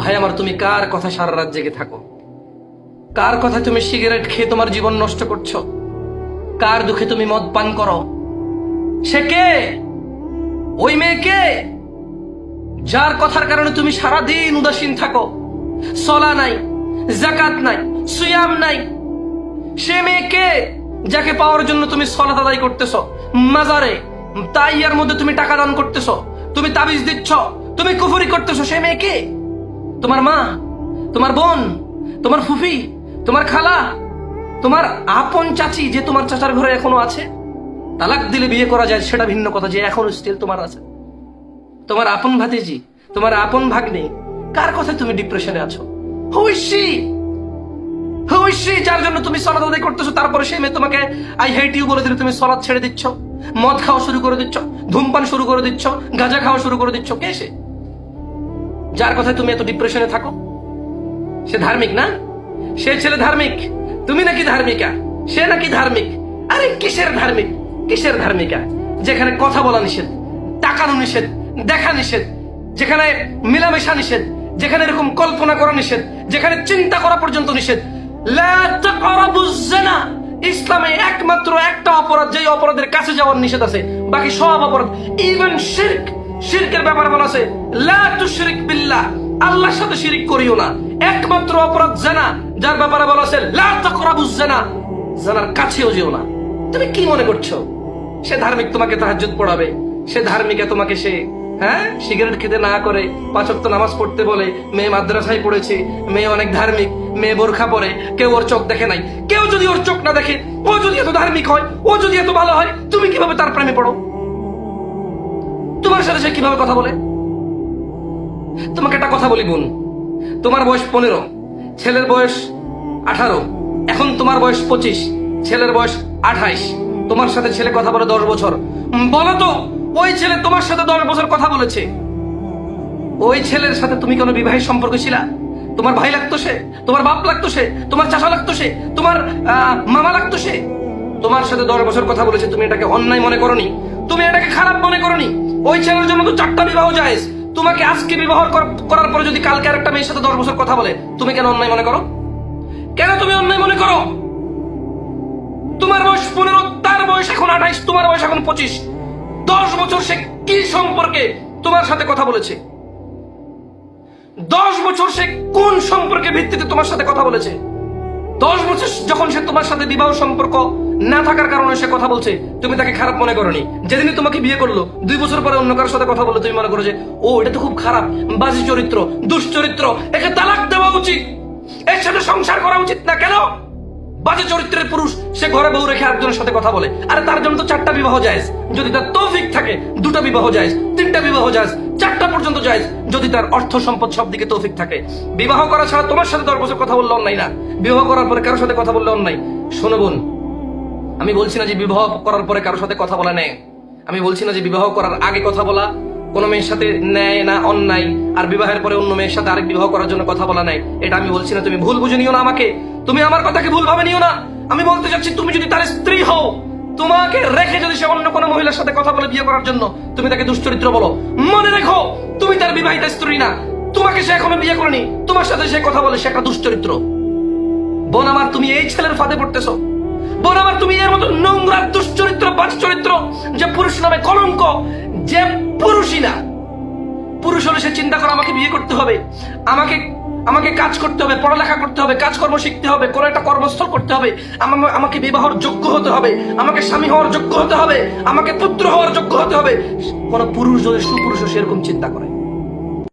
ভাই আমার, তুমি কার কথা সারা রাত জেগে থাকো? কার কথা তুমি সিগারেট খেয়ে তোমার জীবন নষ্ট করছো? কার দুঃখে তুমি মদ পান করো? সে কে? ওই মেয়ে কে যার কথার কারণে তুমি সারা দিন উদাসীন থাকো? সলা নাই, জাকাত নাই, সিয়াম নাই। সে মেয়ে কে যাকে পাওয়ার জন্য তুমি সলাত আদায় করতেছো, মাজারে তাইয়ার মধ্যে তুমি টাকা দান করতেছো, তুমি তাবিজ দিচ্ছ, তুমি কুফরি করতেছো? সে মেয়ে কে? তোমার মা, তোমার বোন, তোমার ফুফি, তোমার খালা, তোমার আপন চাচি যে তোমার চাচার ঘরে এখনো আছে? তালাক দিলে বিয়ে করা যায় সেটা ভিন্ন কথা, যে এখনো স্টিল তোমার আছে। তোমার আপন ভাতিজি, তোমার আপন ভাগ্নে, কার কথায় তুমি ডিপ্রেশনে আছো? হুইসি হুইসি যার জন্য তুমি সলাত আদায় করতেছো, তারপরে সেই মেয়ে তোমাকে আই হেট ইউ বলে দিলে তুমি সলাত ছেড়ে দিচ্ছ, মদ খাওয়া শুরু করে দিচ্ছ, ধূমপান শুরু করে দিচ্ছ, গাঁজা খাওয়া শুরু করে দিচ্ছ। কে সে যার কথায় তুমি এত ডিপ্রেশনে থাকো? সে ধার্মিক না? সে ছেলে ধার্মিক, তুমি নাকি ধার্মিকা? সে নাকি ধার্মিক? আরে কিসের ধার্মিক, কিসের ধার্মিকা? যেখানে কথা বলা নিষেধ, তাকানো নিষেধ, দেখা নিষেধ, যেখানে মেলামেশা নিষেধ, যেখানে এরকম কল্পনা করা নিষেধ, যেখানে চিন্তা করা পর্যন্ত নিষেধ। লা তাকরাবুজ জিনা, ইসলামে একমাত্র একটা অপরাধ যেই অপরাধের কাছে যাওয়ার নিষেধ আছে, বাকি সব অপরাধ, ইভেন শিরক, শিরকের ব্যাপারে বলা আছে লা তুশরিক বিল্লাহ, আল্লাহর সাথে শিরিক করিও না। একমাত্র অপরাধ জিনা, যার ব্যাপারে বলা আছে লা তাকরাবুজ জিনা, জিনার কাছেও যেও না। তুমি কি মনে করছো সে ধার্মিক তোমাকে তাহাজ্জুদ পড়াবে? সে ধার্মিকা তোমাকে সে সিগারেট খেতে না করে 5 ওয়াক্ত নামাজ পড়তে বলে? মেয়ে মাদ্রাসায় পড়েছে, মেয়ে অনেক ধার্মিক, মেয়ে বোরখা পরে, কেউ ওর চোখ দেখে নাই। কেউ যদি ওর চোখ না দেখে, ও যদি এত ধার্মিক হয়, ও যদি এত ভালো হয়, তুমি কিভাবে তার প্রেমে পড়ো? তোমার সাথে সে কিভাবে কথা বলে? তোমাকে একটা কথা বলি বোন, তোমার বয়স 15, ছেলের বয়স 18, এখন তোমার বয়স 25, ছেলের বয়স 28। তোমার সাথে ছেলে কথা বলে 10 বছর। বলো তো, ওই ছেলে তোমার সাথে 10 বছর কথা বলেছে, ওই ছেলের সাথে তুমি কোনো বিবাহের সম্পর্ক ছিলা? তোমার ভাই লাগতো সে, তোমার বাপ লাগতো সে, তোমার চাচা লাগতো সে, তোমার মামা লাগতো সে? তোমার সাথে 10 বছর কথা বলেছে, তুমি এটাকে অন্যায় মনে করনি? তুমি এটাকে খারাপ মনে করনি? ওই ছেলের জন্য তো 4টা বিবাহ জায়েজ। তোমাকে আজকে বিবাহ করার পরে যদি কালকে আরেকটা মেয়ের সাথে 10 বছর কথা বলে, তুমি কেন অন্যায় মনে করো? কেন তুমি অন্যায় মনে করো? তোমার বয়স 15, তার বয়স এখন 28, তোমার বয়স এখন 25। 10 বছর সে কি সম্পর্কে তোমার সাথে কথা বলেছে? 10 বছর সে কোন সম্পর্কে ভিত্তিতে তোমার সাথে কথা বলেছে? 10 বছর যখন সে তোমার সাথে বিবাহ সম্পর্ক না থাকার কারণে সে কথা বলছে, তুমি তাকে খারাপ মনে করনি? যেদিনই তোমাকে বিয়ে করলো, 2 বছর পরে অন্য কারোর সাথে কথা বলে, তুমি মনে করো যে ও এটা তো খুব খারাপ, বাজে চরিত্র, দুশ্চরিত্র, একে তালাক দেওয়া উচিত, এর সাথে সংসার করা উচিত না। কেন? বাজে চরিত্রের পুরুষ, সে ঘরে বউ রেখে একজনের সাথে কথা বলে। আরে তার জন্য তো 4টা বিবাহ জায়েজ। যদি তার তৌফিক থাকে 2টা বিবাহ জায়েজ, 3টা বিবাহ জায়েজ, 4টা পর্যন্ত জায়েজ, যদি তার অর্থ সম্পদ সব দিকে তৌফিক থাকে। বিবাহ করা ছাড়া তোমার সাথে 10 বছর কথা বললে অন্যায় না, বিবাহ করার পরে কারোর সাথে কথা বললে অন্যায়। শোনো বোন, আমি বলছি না যে বিবাহ করার পরে কারোর সাথে কথা বলা নেই, আমি বলছি না যে বিবাহ করার আগে কথা বলা কোনো মেয়ের সাথে ন্যায় না অন্যায়, আর বিবাহের পরে অন্য মেয়ের সাথে আরেক বিবাহ করার জন্য কথা বলা নাই, এটা আমি বলছি না। তুমি ভুল বুঝে নিও না আমাকে, তুমি আমার কথাকে ভুল ভাবে নিও না। আমি বলতে চাচ্ছি, তুমি যদি তার স্ত্রী হও, তোমাকে রেখে যদি সে অন্য কোনো মহিলার সাথে কথা বলে বিয়ে করার জন্য, তুমি তাকে দুশ্চরিত্র বলো। মনে রেখো, তুমি তার বিবাহিত স্ত্রী না, তোমাকে সে এখনো বিয়ে করেনি, তোমার সাথে সে কথা বলে, সে একটা দুশ্চরিত্র। বোন আমার, তুমি এই ছেলের ফাঁদে পড়তেছো। বোন আমার, তুমি এর মতো নোংরা দুশ্চরিত্র, বাজ চরিত্র, যে পুরুষ নামে কলঙ্ক, যে পুরুষই না। পুরুষ হলে সে চিন্তা করে আমাকে বিয়ে করতে হবে, আমাকে কাজ করতে হবে, পড়ালেখা করতে হবে, কাজকর্ম শিখতে হবে, কোনো একটা কর্মস্থল করতে হবে, আমাকে বিবাহের যোগ্য হতে হবে, আমাকে স্বামী হওয়ার যোগ্য হতে হবে, আমাকে পুত্র হওয়ার যোগ্য হতে হবে। কোন পুরুষ যদি সুপুরুষ সেরকম চিন্তা করে,